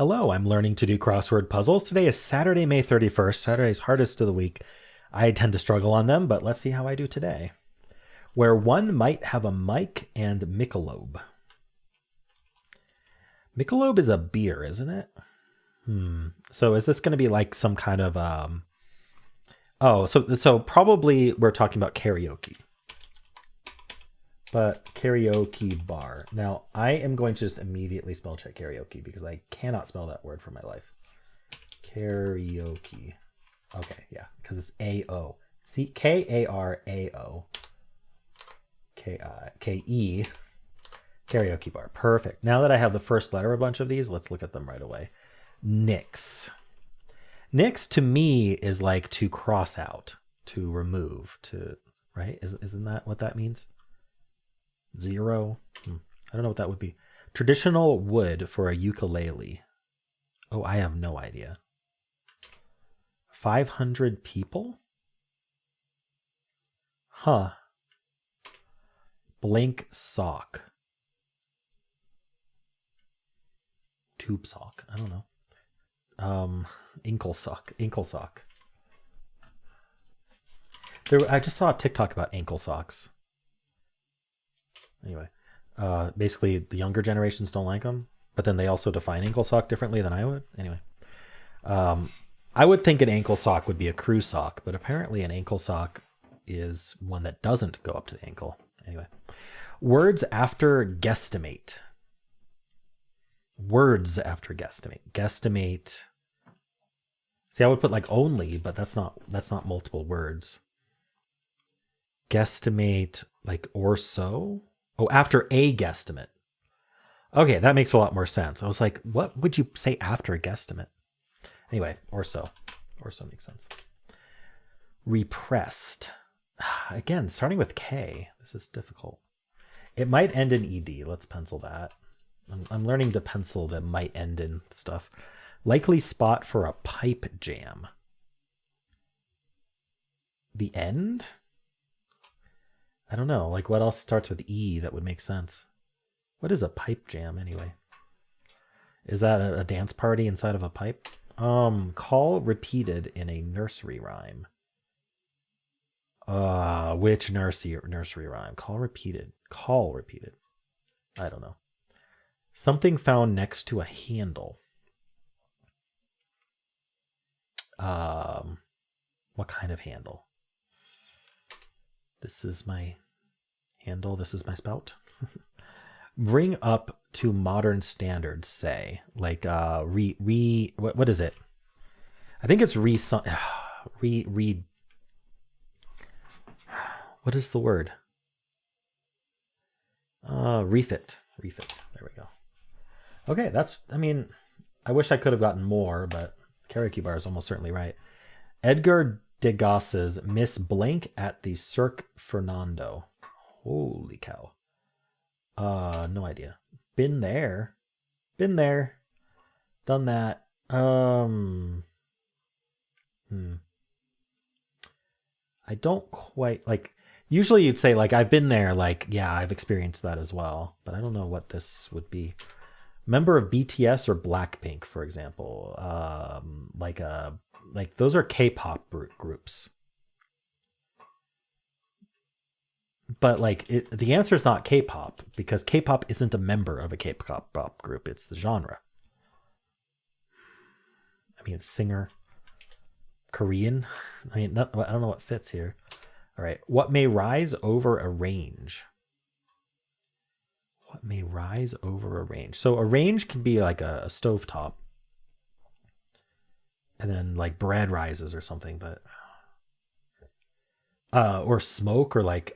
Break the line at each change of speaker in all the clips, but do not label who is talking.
Hello, I'm learning to do crossword puzzles. Today is Saturday, May 31st. Saturday's hardest of the week. I tend to struggle on them, but let's see how I do today. Where one might have a mic and Michelob. Michelob is a beer, isn't it? So is this going to be like some kind of so probably we're talking about karaoke. But karaoke bar. Now, I am going to just immediately spell check karaoke because I cannot spell that word for my life. Karaoke. Okay, yeah, because it's A-O. See, K-A-R-A-O. K-I-K-E. Karaoke bar. Perfect. Now that I have the first letter of a bunch of these, let's look at them right away. Nix. Nix to me is like to cross out, to remove, to, right? Isn't that what that means? Zero. I don't know what that would be. Traditional wood for a ukulele. Oh, I have no idea. 500 people? Huh. Blank sock. Tube sock. I don't know. Ankle sock. Ankle sock. I just saw a TikTok about ankle socks. Anyway, basically the younger generations don't like them, but then they also define ankle sock differently than I would. Anyway, I would think an ankle sock would be a crew sock, but apparently an ankle sock is one that doesn't go up to the ankle. Anyway, words after guesstimate. Words after guesstimate. Guesstimate. See, I would put like only, but that's not multiple words. Guesstimate like or so. Oh, after a guesstimate. Okay, that makes a lot more sense. I was like, what would you say after a guesstimate? Anyway, or so. Or so makes sense. Repressed. Again, starting with K. This is difficult. It might end in ED. Let's pencil that. I'm learning to pencil that might end in stuff. Likely spot for a pipe jam. The end? I don't know. Like, what else starts with E that would make sense? What is a pipe jam anyway? Is that a dance party inside of a pipe? Call repeated in a nursery rhyme. Which nursery rhyme? Call repeated. Call repeated. I don't know. Something found next to a handle. What kind of handle? This is my handle. This is my spout. Bring up to modern standards, say. Like, what is it? I think it's read. What is the word? Refit. Refit. There we go. Okay, I wish I could have gotten more, but karaoke bar is almost certainly right. Edgar Degas's Miss Blank at the Cirque Fernando. Holy cow. No idea. Been there. Been there. Done that. I don't quite like, usually you'd say like, I've been there, like, yeah, I've experienced that as well, but I don't know what this would be. Member of BTS or Blackpink, for example. Like those are K-pop groups. But like the answer is not K-pop because K-pop isn't a member of a K-pop group. It's the genre. I mean, singer, Korean. I mean, I don't know what fits here. All right. What may rise over a range? What may rise over a range? So a range can be like a stovetop. And then like bread rises or something, but or smoke or like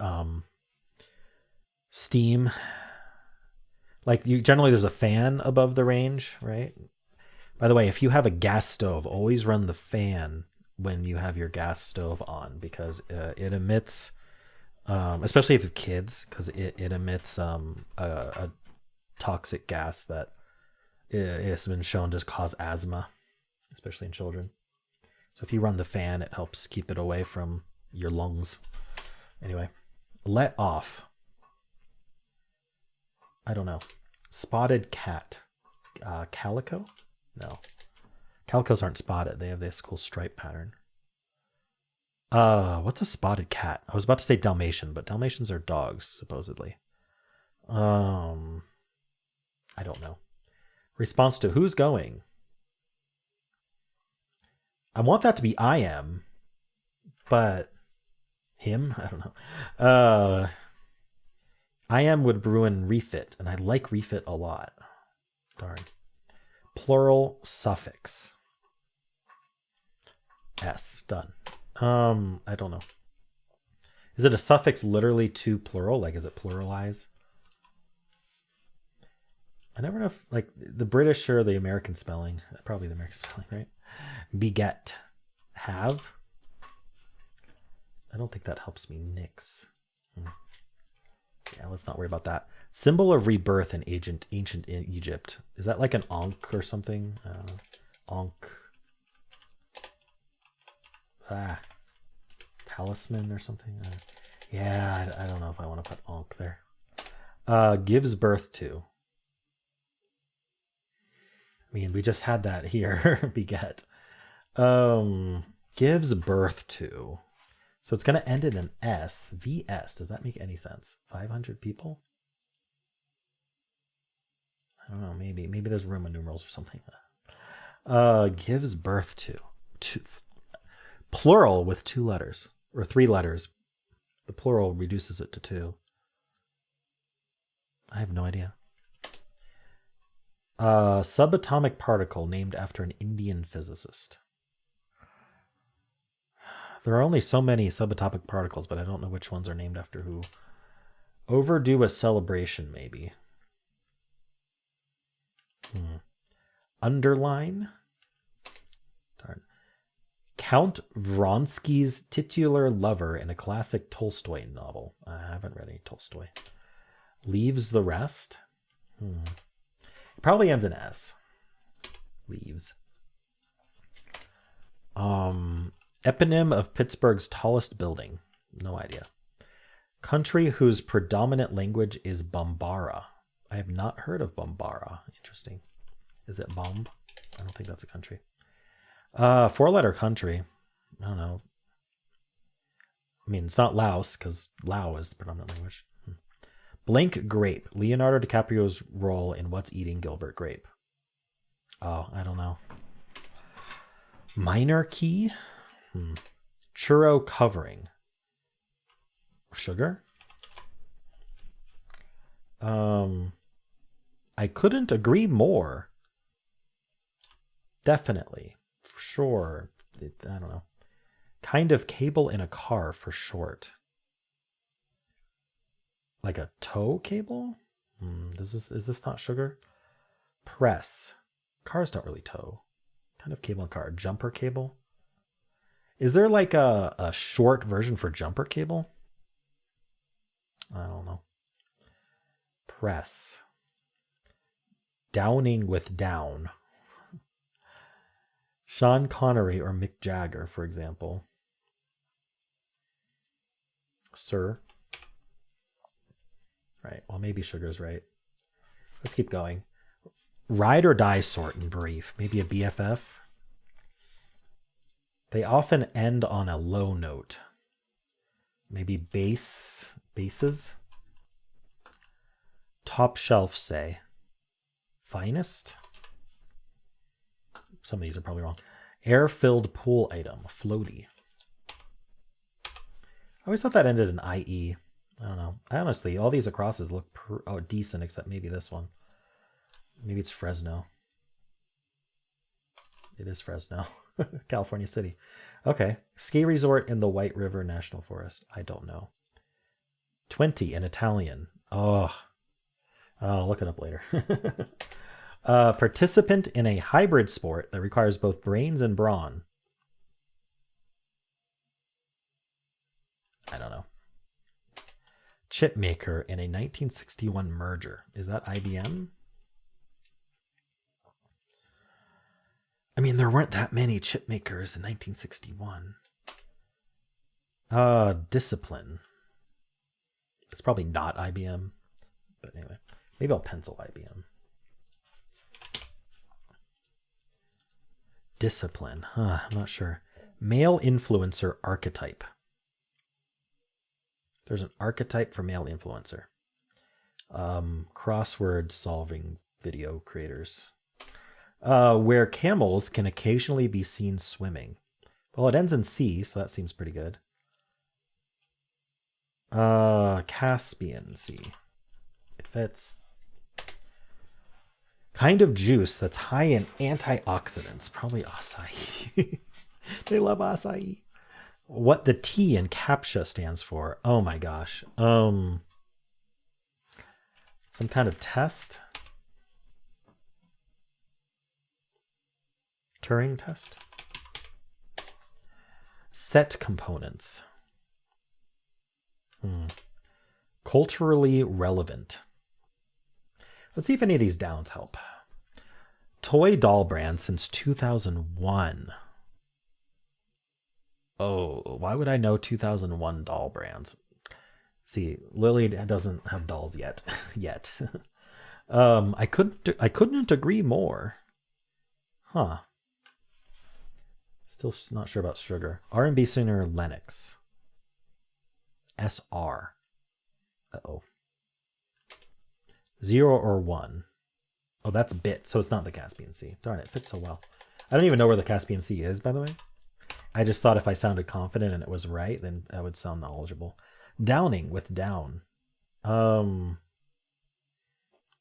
steam. Like generally there's a fan above the range, right? By the way, if you have a gas stove, always run the fan when you have your gas stove on because it emits, especially if you have kids, because it emits a toxic gas that has been shown to cause asthma, especially in children. So if you run the fan, it helps keep it away from your lungs. Anyway, let off. I don't know. Spotted cat. Calico? No. Calicos aren't spotted. They have this cool stripe pattern. What's a spotted cat? I was about to say Dalmatian, but Dalmatians are dogs, supposedly. I don't know. Response to who's going? I want that to be I am, but him? I don't know. I am would ruin refit, and I like refit a lot. Darn. Plural suffix. S. Done. I don't know. Is it a suffix literally to plural? Like, is it pluralize? I never know if, like, the British or the American spelling. Probably the American spelling, right? Beget. Have. I don't think that helps me nix. Yeah, let's not worry about that. Symbol of rebirth in ancient Egypt. Is that like an Ankh or something? Ankh. Talisman or something? Yeah, I don't know if I want to put Ankh there. Gives birth to. I mean, we just had that here. Beget. Gives birth to. So it's going to end in an S. VS. Does that make any sense? 500 people? I don't know. Maybe there's Roman numerals or something. Gives birth to. Plural with 2 letters. Or 3 letters. The plural reduces it to 2. I have no idea. Subatomic particle named after an Indian physicist. There are only so many subatomic particles, but I don't know which ones are named after who. Overdue a celebration, maybe. Underline. Darn. Count Vronsky's titular lover in a classic Tolstoy novel. I haven't read any Tolstoy. Leaves the rest. It probably ends in S. Leaves. Eponym of Pittsburgh's tallest building. No idea. Country whose predominant language is Bambara. I have not heard of Bambara. Interesting. Is it Bomb? I don't think that's a country. 4-letter country. I don't know. I mean, it's not Laos, because Lao is the predominant language. Blank grape. Leonardo DiCaprio's role in What's Eating Gilbert Grape. Oh, I don't know. Minor key. Churro covering. Sugar. I couldn't agree more. Definitely. For sure. I don't know. Kind of cable in a car for short. Like a tow cable? Is this not sugar? Press. Cars don't really tow. Kind of cable in a car. Jumper cable? Is there like a short version for jumper cable? I don't know. Press. Downing with down. Sean Connery or Mick Jagger, for example. Sir. Right. Well, maybe sugar's right. Let's keep going. Ride or die sort in brief. Maybe a BFF. They often end on a low note. Maybe bases. Top shelf, say. Finest. Some of these are probably wrong. Air-filled pool item. Floaty. I always thought that ended in IE. I don't know. Honestly, all these acrosses look decent, except maybe this one. Maybe it's Fresno. It is Fresno. California City. Okay. Ski resort in the White River National Forest. I don't know. 20 in Italian. Oh, I'll look it up later. Participant in a hybrid sport that requires both brains and brawn. I don't know. Chip maker in a 1961 merger. Is that IBM? I mean, there weren't that many chip makers in 1961. Discipline. It's probably not IBM. But anyway, maybe I'll pencil IBM. discipline. Huh, I'm not sure. Male influencer archetype. There's an archetype for male influencer. Crossword solving video creators. Where camels can occasionally be seen swimming. Well, it ends in C, so that seems pretty good. Caspian Sea. It fits. Kind of juice that's high in antioxidants. Probably acai. They love acai. What the T in CAPTCHA stands for. Oh my gosh. Some kind of test. Turing test. Set components. Culturally relevant. Let's see if any of these downs help. Toy doll brand since 2001. Oh, why would I know 2001 doll brands? See, Lily doesn't have dolls yet. I couldn't agree more. Huh. Still not sure about sugar. R&B singer Lennox. SR. Uh-oh. 0 or 1. Oh, that's bit, so it's not the Caspian Sea. Darn, it fits so well. I don't even know where the Caspian Sea is, by the way. I just thought if I sounded confident and it was right, then I would sound knowledgeable. Downing with down.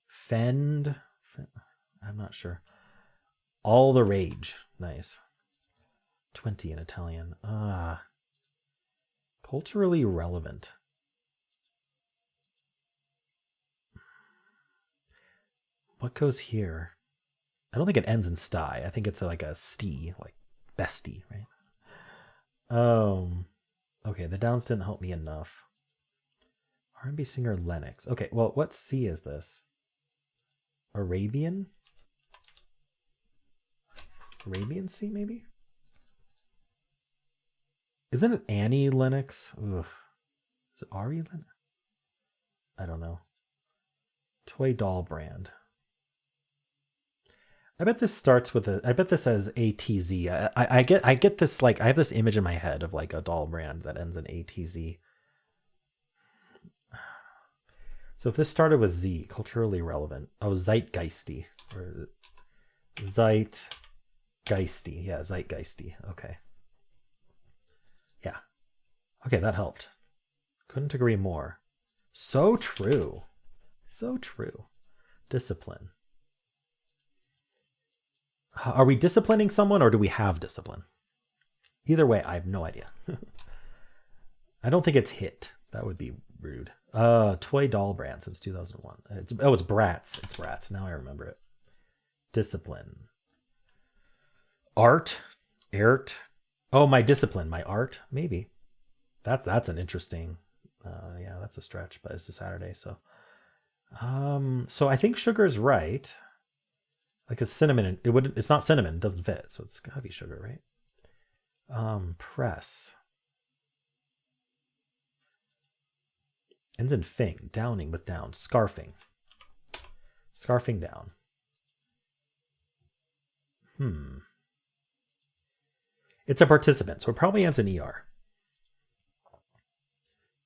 Fend. I'm not sure. All the rage. Nice. 20 in Italian. Culturally relevant. What goes here? I don't think it ends in sty. I think it's like a stee, like bestie, right? Okay, the downs didn't help me enough. R&B singer Lennox. Okay, well, what C is this? Arabian? Arabian Sea, maybe? Isn't it Annie Lennox? Ugh. Is it Ari Lennox? I don't know. Toy doll brand. I bet this starts with I bet this says ATZ. I get this, like, I have this image in my head of like a doll brand that ends in ATZ. So if this started with Z, culturally relevant. Oh, zeitgeisty. Or zeitgeisty. Yeah, zeitgeisty. Okay. Yeah. Okay, that helped. Couldn't agree more. So true. So true. Discipline. Are we disciplining someone or do we have discipline? Either way, I have no idea. I don't think it's hit. That would be rude. Toy doll brand since 2001. It's Bratz. It's Bratz. Now I remember it. Discipline. Art. Oh, my discipline. My art. Maybe. That's an interesting. Yeah, that's a stretch, but it's a Saturday, so. So I think sugar is right. Like it's cinnamon. It's not cinnamon. It doesn't fit. So it's gotta be sugar, right? Press. Ends in fing. Downing with down. Scarfing. Scarfing down. It's a participant, so it probably ends in ER.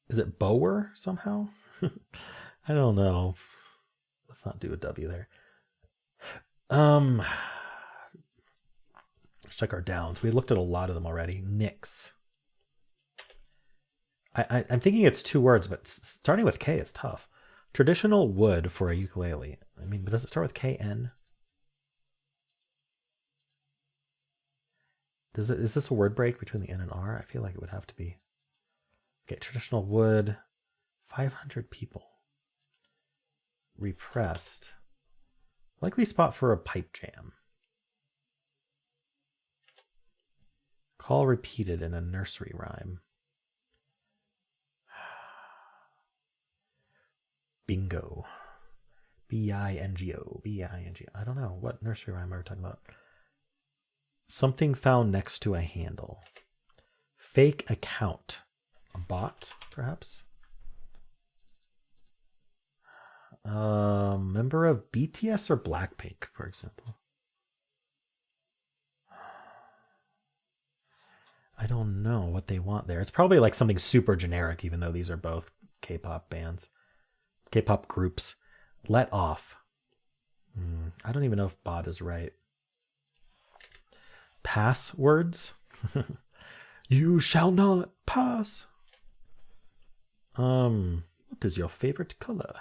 Is it bower somehow? I don't know. Let's not do a W there. Let's check our downs. We looked at a lot of them already. Nix. I'm thinking it's 2 words, but starting with K is tough. Traditional wood for a ukulele. I mean, but does it start with KN? Is this a word break between the N and R? I feel like it would have to be. Okay, traditional wood. 500 people. Repressed. Likely spot for a pipe jam. Call repeated in a nursery rhyme. Bingo. B-I-N-G-O. B-I-N-G-O. I don't know. What nursery rhyme are we talking about? Something found next to a handle. Fake account. A bot, perhaps? Member of BTS or Blackpink, for example. don't know what they want there. It's probably like something super generic, even though these are both K-pop bands, K-pop groups. Let off. I don't even know if bot is right. Passwords. You shall not pass. What is your favorite color?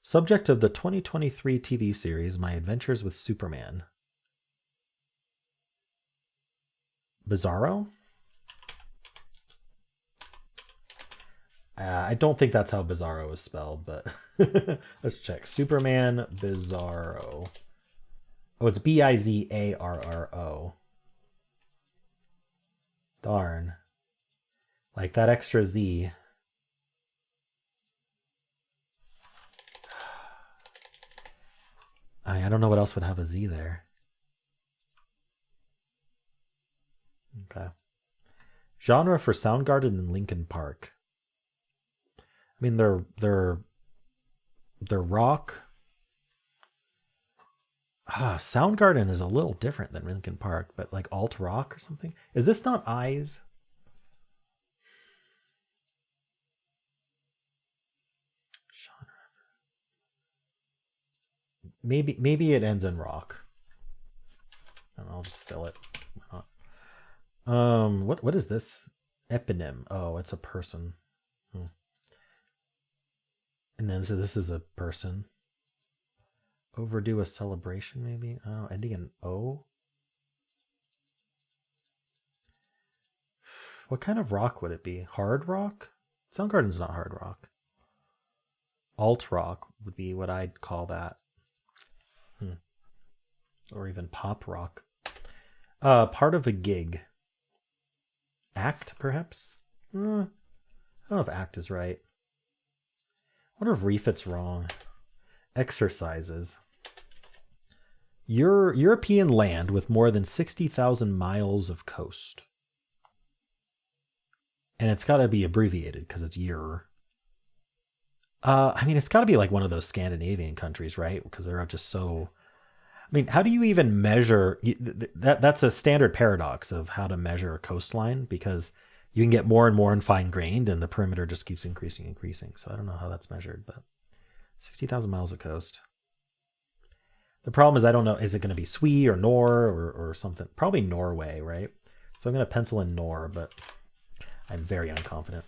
Subject of the 2023 TV series My Adventures with Superman. Bizarro? I don't think that's how Bizarro is spelled, but let's check. Superman Bizarro. Oh, it's Bizarro. Darn. Like that extra Z. I don't know what else would have a Z there. Okay. Genre for Soundgarden and Linkin Park. I mean, they're rock. Soundgarden is a little different than Linkin Park, but like alt rock or something. Is this not Eyes? Maybe it ends in rock. And I'll just fill it. Why not? What is this? Eponym. Oh, it's a person. And then so this is a person. Overdue a celebration, maybe? Oh, ending in O? What kind of rock would it be? Hard rock? Soundgarden's not hard rock. Alt rock would be what I'd call that. Or even pop rock. Part of a gig. Act, perhaps? I don't know if act is right. I wonder if refit's wrong. Exercises. European land with more than 60,000 miles of coast. And it's got to be abbreviated because it's Euro. I mean, it's got to be like one of those Scandinavian countries, right? Because they're just so... I mean, how do you even measure... That's a standard paradox of how to measure a coastline, because you can get more and more fine-grained and the perimeter just keeps increasing. So I don't know how that's measured, but 60,000 miles of coast. The problem is I don't know, is it going to be Swee or Nor or something? Probably Norway, right? So I'm going to pencil in Nor, but I'm very unconfident.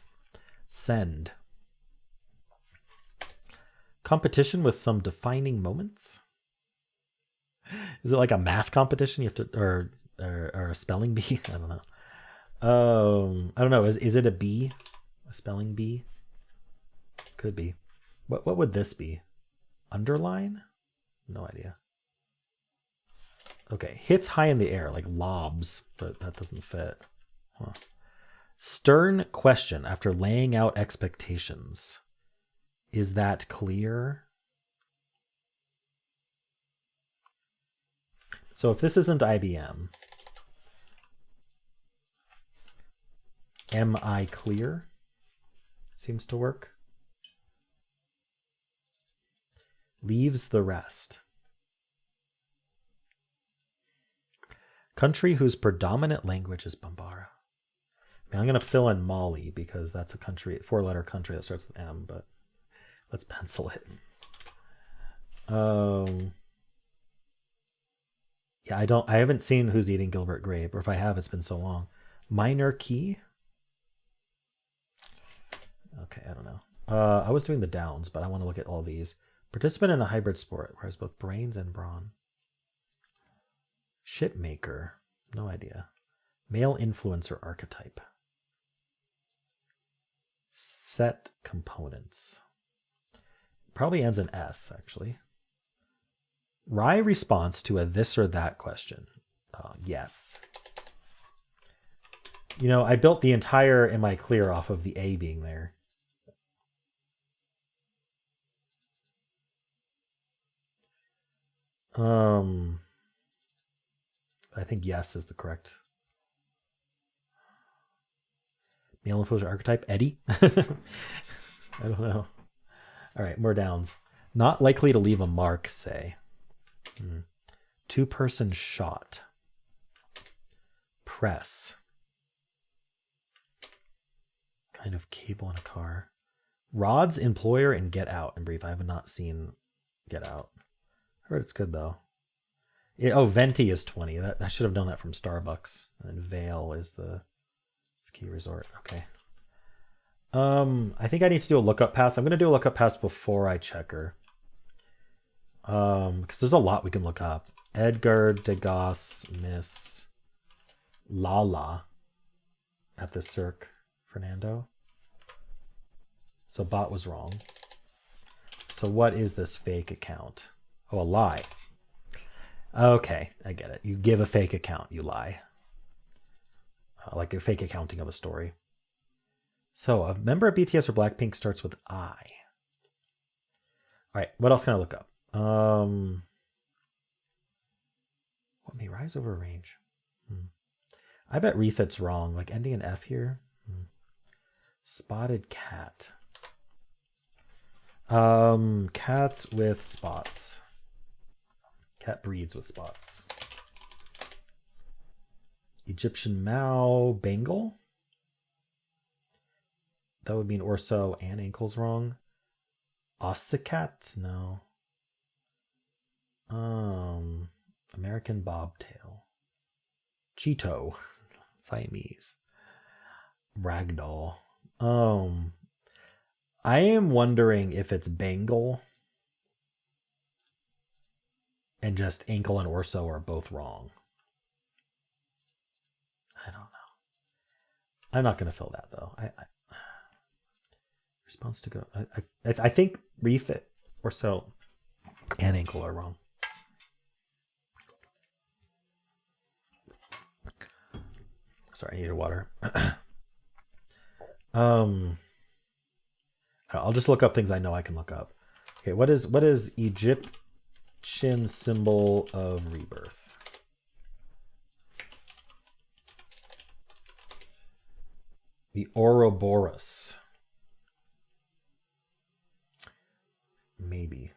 Send. Competition with some defining moments. Is it like a math competition? You have to, or a spelling bee? I don't know. I don't know. Is it a bee? A spelling bee? Could be. What would this be? Underline? No idea. Okay, hits high in the air, like lobs, but that doesn't fit. Huh. Stern question after laying out expectations. Is that clear? So if this isn't IBM, am I clear? Seems to work. Leaves the rest. Country whose predominant language is Bambara. I mean, I'm going to fill in Mali because that's a country, 4-letter country that starts with M, but let's pencil it. Yeah, I haven't seen Who's Eating Gilbert Grape, or if I have, it's been so long. Minor key? Okay, I don't know. I was doing the downs, but I want to look at all these. Participant in a hybrid sport, whereas both brains and brawn. Shipmaker, no idea. Male influencer archetype. Set components. Probably ends in S, actually. Wry response to a this or that question. Yes. You know, I built the entire Am I Clear off of the A being there. I think yes is the correct. Male influencer archetype, Eddie? I don't know. All right, more downs. Not likely to leave a mark, say. 2-person shot. Press. kind of cable in a car. Rod's employer in Get Out in brief. I have not seen Get Out. I heard it's good though. Venti is 20. I should have known that from Starbucks. And Vale is the ski resort. Okay. I think I need to do a lookup pass. I'm gonna do a lookup pass before I check her. Because there's a lot we can look up. Edgar Degas, Miss Lala at the Cirque Fernando. So bot was wrong. So what is this fake account? Oh, a lie. Okay, I get it. You give a fake account, you lie. Like a fake accounting of a story. So a member of BTS or Blackpink starts with I. All right, what else can I look up? What may rise over range? I bet refit's wrong. Like ending in F here. Spotted cat. Cats with spots. Cat breeds with spots. Egyptian Mao Bengal. That would mean orso and ankles wrong. Ossicat? No. American bobtail. Cheeto. Siamese. Ragdoll. I am wondering if it's Bengal and just ankle and orso are both wrong. I don't know. I'm not going to fill that though. Response to go. I think refit orso and ankle are wrong. Sorry, I needed water. I'll just look up things I know I can look up. Okay, what is Egyptian symbol of rebirth? The Ouroboros. Maybe.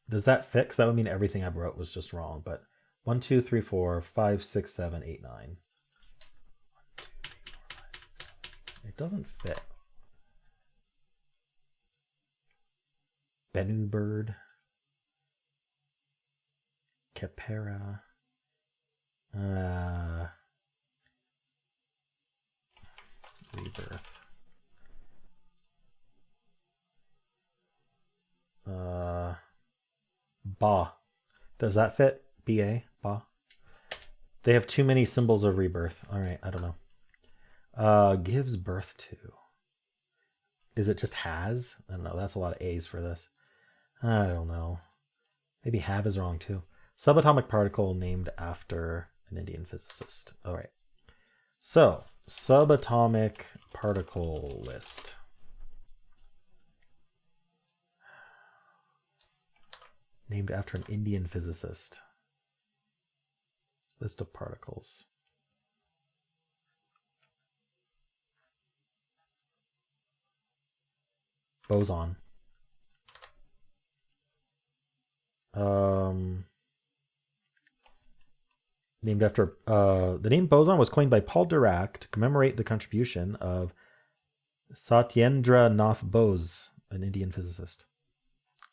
Does that fit? Because that would mean everything I wrote was just wrong. But 1, 2, 3, 4, 5, 6, 7, 8, 9. It doesn't fit. Bennu bird. Capera. Rebirth. Ba. Does that fit? B-A? Ba. They have too many symbols of rebirth. All right, I don't know. Gives birth to. Is it just has? I don't know. That's a lot of A's for this. I don't know. Maybe have is wrong too. Subatomic particle named after an Indian physicist. All right. So, subatomic particle list. Named after an Indian physicist. List of particles. Boson. Named after the name boson was coined by Paul Dirac to commemorate the contribution of Satyendra Nath Bose, an Indian physicist,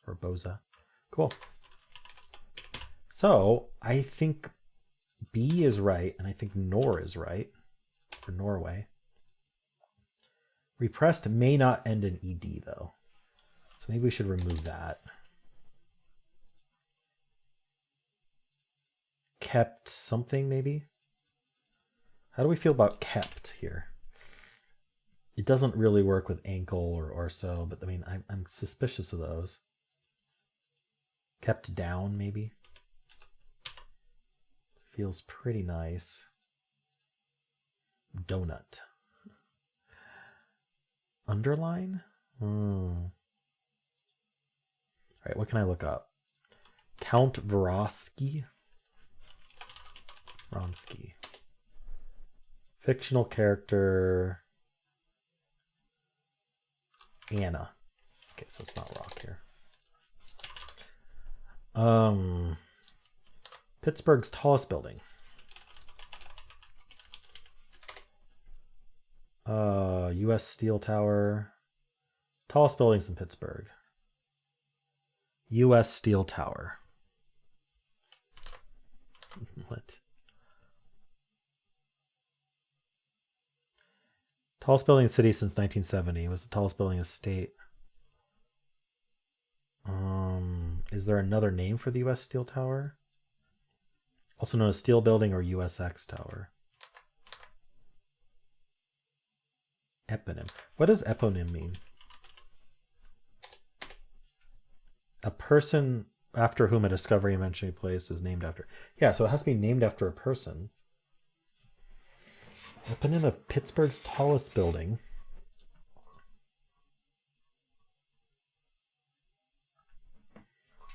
or Boza. Cool. So I think B is right, and I think Nor is right for Norway. Repressed may not end in ED though, so maybe we should remove that. Kept something maybe. How do we feel about kept here? It doesn't really work with ankle or so, but I mean I'm suspicious of those. Kept down maybe. Feels pretty nice. Donut. Underline? All right, what can I look up? Count Vronsky. Vronsky. Fictional character. Anna. Okay, so it's not rock here. Pittsburgh's tallest building. U.S. Steel Tower. Tallest buildings in Pittsburgh. U.S. Steel Tower. What? Tallest building in the city since 1970. It was the tallest building in the state. Is there another name for the U.S. Steel Tower? Also known as Steel Building or USX Tower. Eponym. What does eponym mean? A person after whom a discovery eventually place is named after. Yeah, so it has to be named after a person. Eponym of Pittsburgh's tallest building.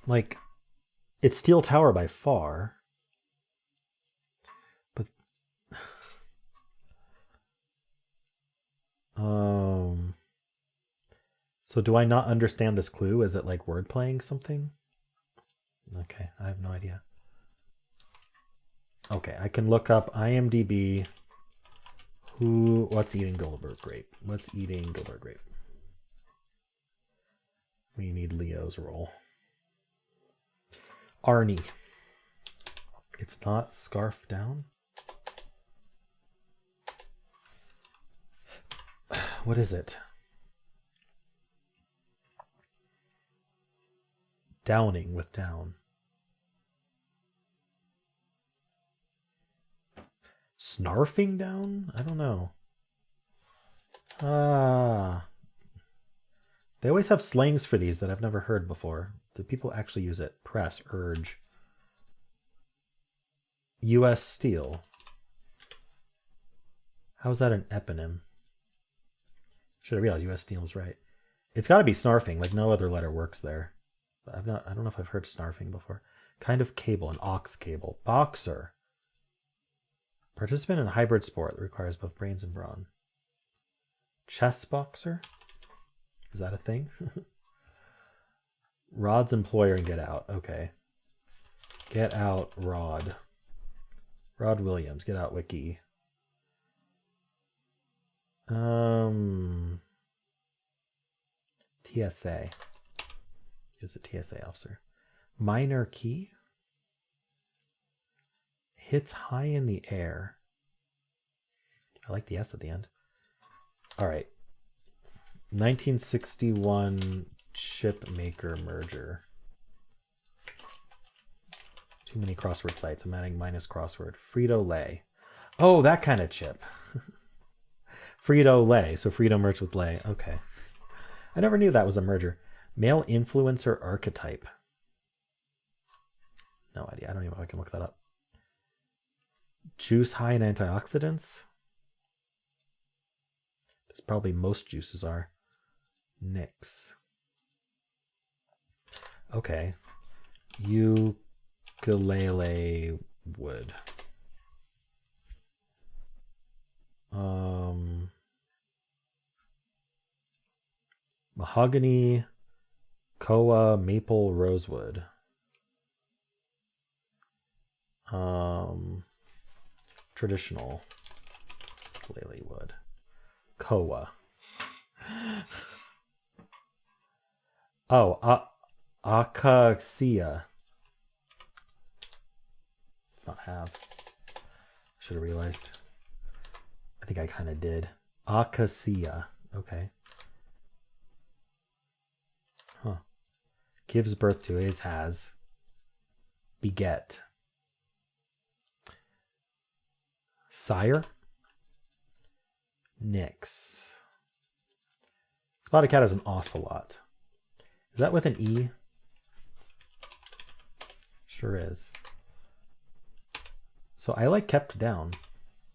Like, it's Steel Tower by far. But so do I not understand this clue? Is it like word playing something? Okay, I have no idea. Okay, I can look up IMDb. What's eating Goldberg grape? What's eating Goldberg grape? We need Leo's role. Arnie. It's not scarf down. What is it? Downing with down. Snarfing down? I don't know. They always have slangs for these that I've never heard before. Do people actually use it? Press, urge. U.S. Steel. How is that an eponym? Should have realized U.S. Steel is right. It's got to be snarfing. Like no other letter works there. But I don't know if I've heard snarfing before. Kind of cable, an aux cable. Boxer. Participant in a hybrid sport that requires both brains and brawn. Chess boxer? Is that a thing? Rod's employer and get out. Okay. Get out, Rod. Rod Williams. Get out, Wiki. TSA. Is a TSA officer. Minor key? Hits high in the air. I like the S at the end. All right. 1961 chip maker merger. Too many crossword sites. I'm adding minus crossword. Frito-Lay. Oh, that kind of chip. Frito-Lay. So Frito merged with Lay. Okay. I never knew that was a merger. Male influencer archetype. No idea. I don't even know if I can look that up. Juice high in antioxidants. There's probably most juices are. Nix. Okay. Ukulele wood. Mahogany, koa, maple, rosewood. Traditional ukulele wood. Koa. Oh, acacia. It's not have. Should have realized. I think I kind of did. Acacia. Okay. Huh. Gives birth to is has. Beget. Sire. Nix. Spotted cat is an ocelot. Is that with an E? Sure is. So I like kept down.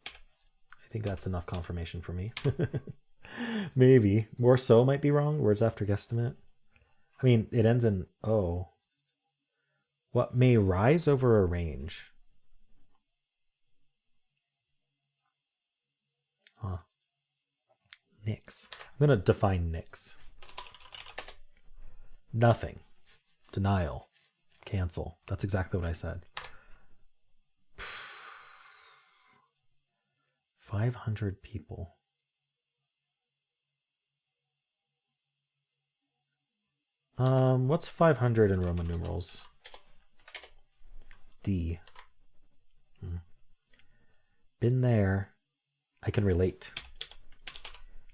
I think that's enough confirmation for me. Maybe. More so might be wrong. Words after guesstimate. I mean, it ends in O. What may rise over a range? Huh. Nix. I'm going to define nix. Nothing. Denial. Cancel. That's exactly what I said. 500 people. What's 500 in Roman numerals? D. Been there. I can relate.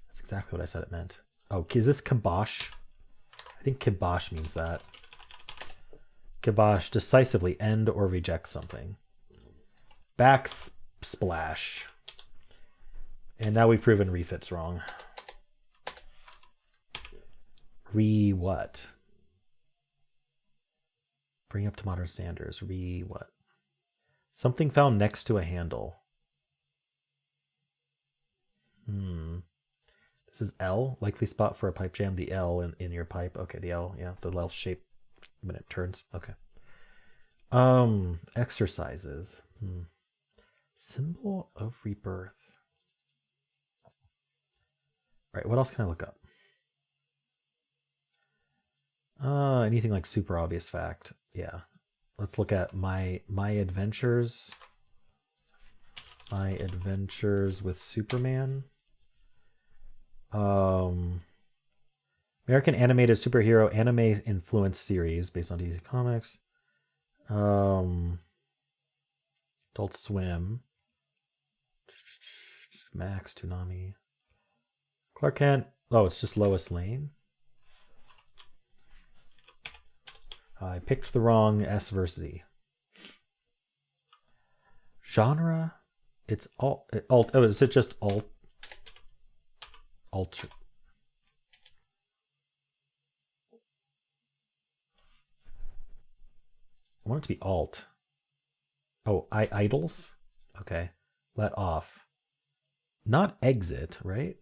That's exactly what I said it meant. Oh, is this kibosh? I think kibosh means that. Kibosh, decisively end or reject something. Backsplash. And now we've proven refit's wrong. Re what? Bring up to modern standards. Re what? Something found next to a handle. This is L, likely spot for a pipe jam. The L in your pipe. Okay, the L, yeah, the L shape when it turns. Okay. Exercises. Symbol of rebirth. All right, what else can I look up? Anything like super obvious fact. Yeah. Let's look at my adventures. My adventures with Superman. American animated superhero anime influenced series based on DC Comics. Adult Swim. Max, Toonami. Clark Kent. Oh, it's just Lois Lane. I picked the wrong S versus Z. Genre. It's alt. Oh, is it just alt? Alter. I want it to be alt. Oh, idols. Okay. Let off. Not exit, right?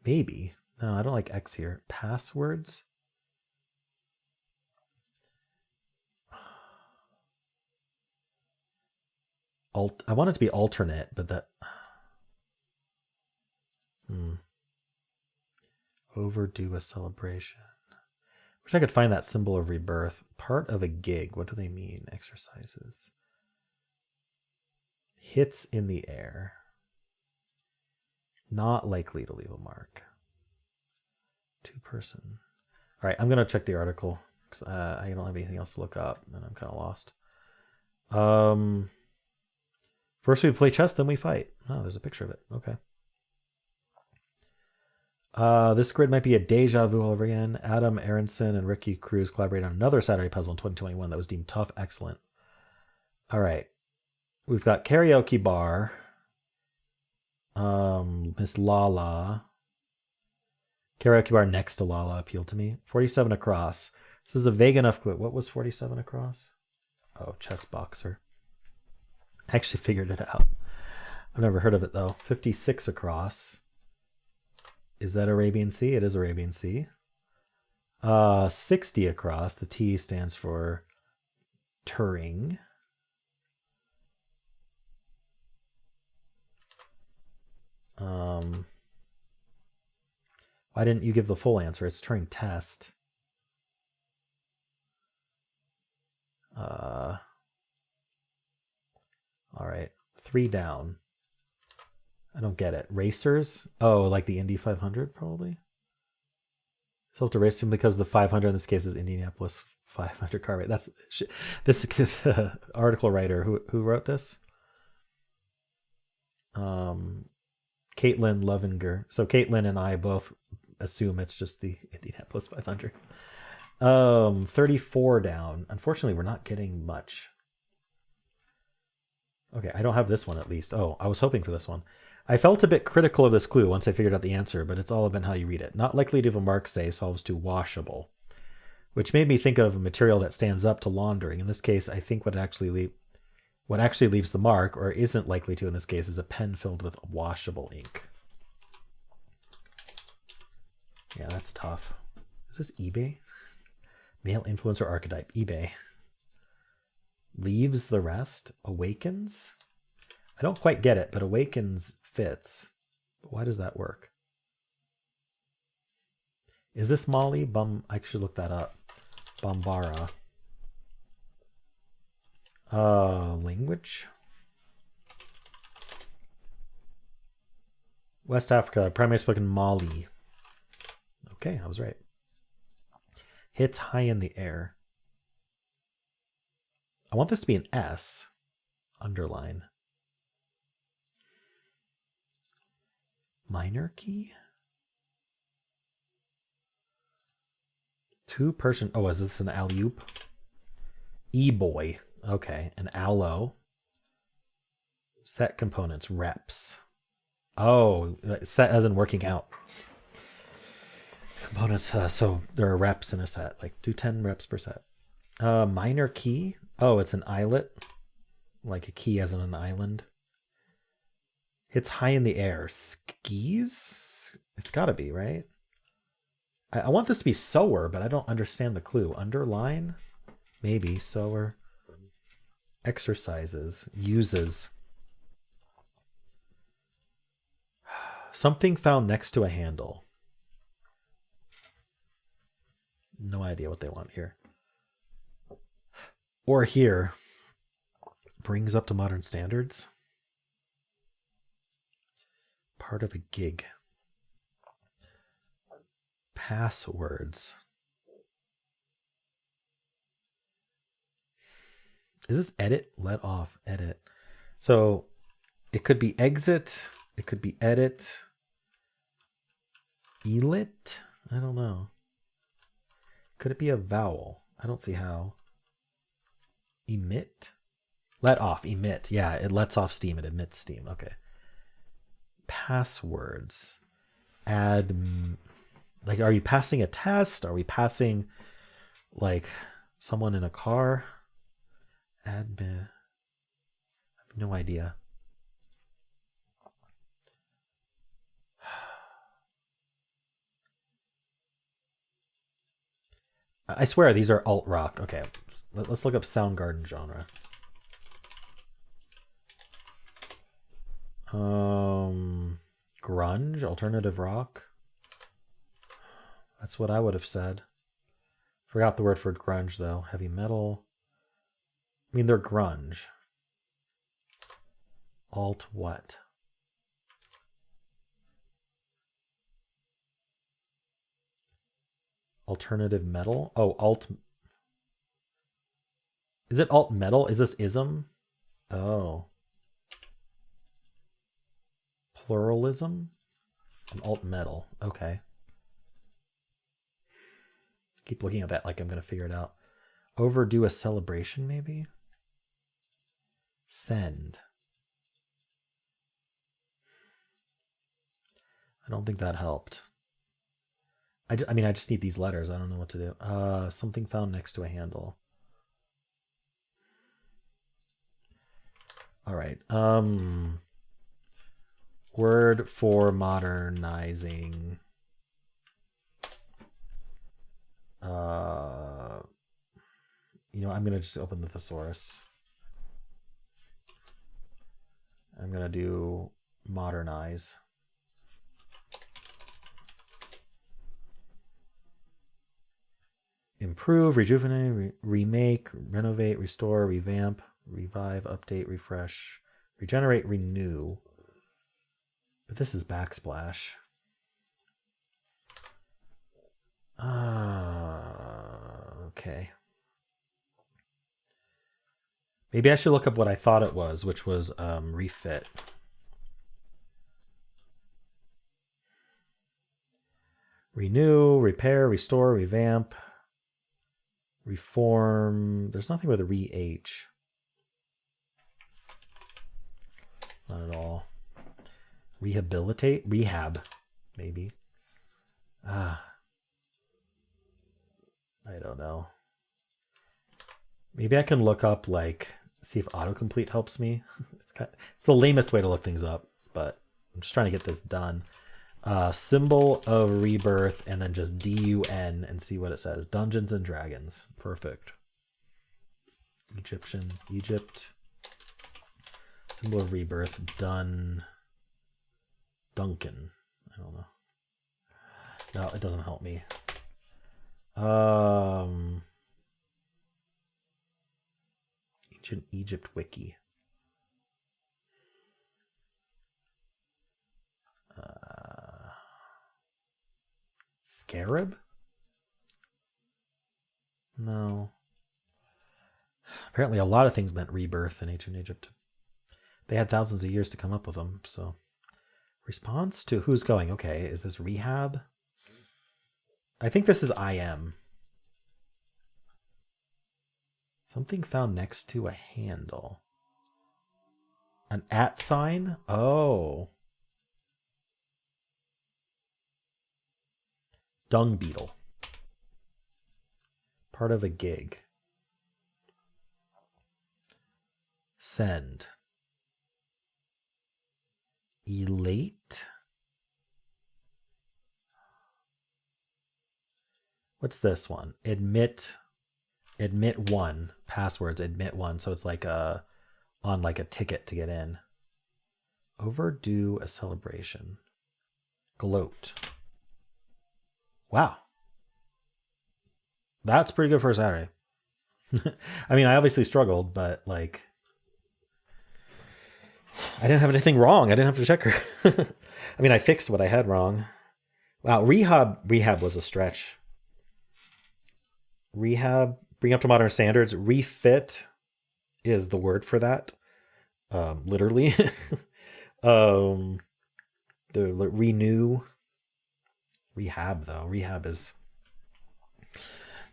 Maybe. No, I don't like X here. Passwords. I want it to be alternate, but that. Overdo a celebration. Wish I could find that symbol of rebirth. Part of a gig. What do they mean? Exercises. Hits in the air. Not likely to leave a mark. Two-person. All right, I'm going to check the article because I don't have anything else to look up and I'm kind of lost. First we play chess, then we fight. Oh, there's a picture of it. Okay. This grid might be a deja vu all over again. Adam Aronson and Ricky Cruz collaborated on another Saturday puzzle in 2021 that was deemed tough, excellent. All right. We've got karaoke bar. Miss Lala. Karaoke bar next to Lala appealed to me. 47 across. This is a vague enough clue. What was 47 across? Oh, chess boxer. I actually figured it out. I've never heard of it though. 56 across. Is that Arabian Sea? It is Arabian Sea. 60 across. The T stands for Turing. Why didn't you give the full answer? It's Turing test. All right. 3 down. I don't get it. Racers? Oh, like the Indy 500 probably? So have to race him because the 500 in this case is Indianapolis 500 car race. That's this article writer who wrote this. Caitlin Lovinger. So Caitlin and I both assume it's just the Indianapolis 500. 34 down. Unfortunately, we're not getting much. Okay, I don't have this one at least. Oh, I was hoping for this one. I felt a bit critical of this clue once I figured out the answer, but it's all about how you read it. Not likely to leave a mark, say, solves to washable, which made me think of a material that stands up to laundering. In this case, I think what actually leaves the mark, or isn't likely to in this case, is a pen filled with washable ink. Yeah, that's tough. Is this eBay? Male influencer archetype, eBay. Leaves the rest? Awakens? I don't quite get it, but awakens fits. But why does that work? Is this Molly? I should look that up. Bambara. Language? West Africa, primarily spoken Mali. Okay, I was right. Hits high in the air. I want this to be an S. Underline. Minor key? Two-person. Oh, is this an alley-oop? E-boy. Okay, an allo. Set components. Reps. Oh, set as in working out. Components. So there are reps in a set. Like do 10 reps per set. Minor key. Oh, it's an islet. Like a key as in an island. Hits high in the air. Skis? It's got to be, right? I want this to be sower, but I don't understand the clue. Underline? Maybe. Sower. Exercises. Uses. Something found next to a handle. No idea what they want here. Or here. Brings up to modern standards. Part of a gig. Passwords. Is this edit? Let off. Edit. So it could be exit. It could be edit. Elit? I don't know. Could it be a vowel? I don't see how. Emit? Let off. Emit. Yeah, it lets off steam. It emits steam. Okay. Passwords. Add. Like, are you passing a test? Are we passing, like, someone in a car? Admin. I have no idea. I swear these are alt rock. Okay, let's look up Soundgarden genre. Grunge, alternative rock. That's what I would have said. Forgot the word for grunge though. Heavy metal. I mean, they're grunge. Alt what? Alternative metal? Oh, alt. Is it alt metal? Is this ism? Oh. Pluralism? And alt metal. Okay. Keep looking at that like I'm going to figure it out. Overdo a celebration, maybe? Send. I don't think that helped. I mean, I just need these letters. I don't know what to do. Something found next to a handle. All right. Word for modernizing. You know, I'm going to just open the thesaurus. I'm going to do modernize. Improve, rejuvenate, remake, renovate, restore, revamp, revive, update, refresh, regenerate, renew. But this is backsplash. Okay. Maybe I should look up what I thought it was, which was refit. Renew, repair, restore, revamp, reform. There's nothing with a re-H. Not at all. Rehabilitate? Rehab, maybe. I don't know. Maybe I can look up, like, see if autocomplete helps me. It's the lamest way to look things up, but I'm just trying to get this done. Symbol of rebirth, and then just DUN and see what it says. Dungeons and Dragons. Perfect. Egypt. Symbol of rebirth. Duncan. I don't know. No, it doesn't help me. Ancient Egypt wiki. Scarab? No. Apparently a lot of things meant rebirth in ancient Egypt. They had thousands of years to come up with them, so. Response to who's going? Okay, is this rehab? I think this is IM. Something found next to a handle. An @ sign? Oh. Dung beetle. Part of a gig. Send. Elate. What's this one? Admit one. Passwords, admit one. So it's like on like a ticket to get in. Overdo a celebration. Gloat. Wow. That's pretty good for a Saturday. I mean, I obviously struggled, but like, I didn't have anything wrong. I didn't have to check her. I mean, I fixed what I had wrong. Wow, rehab was a stretch. Rehab, bring up to modern standards. Refit is the word for that. Literally. The renew. Rehab though. Rehab is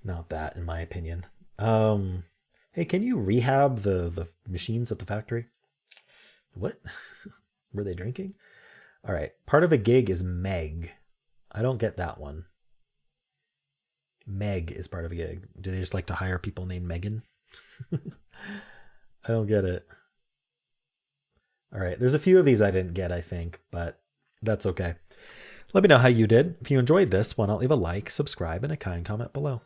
not that, in my opinion. Hey, can you rehab the machines at the factory? What? Were they drinking? All right. Part of a gig is Meg. I don't get that one. Meg is part of a gig. Do they just like to hire people named Megan? I don't get it. All right. There's a few of these I didn't get, I think, but that's okay. Let me know how you did. If you enjoyed this one, I'll leave a like, subscribe, and a kind comment below.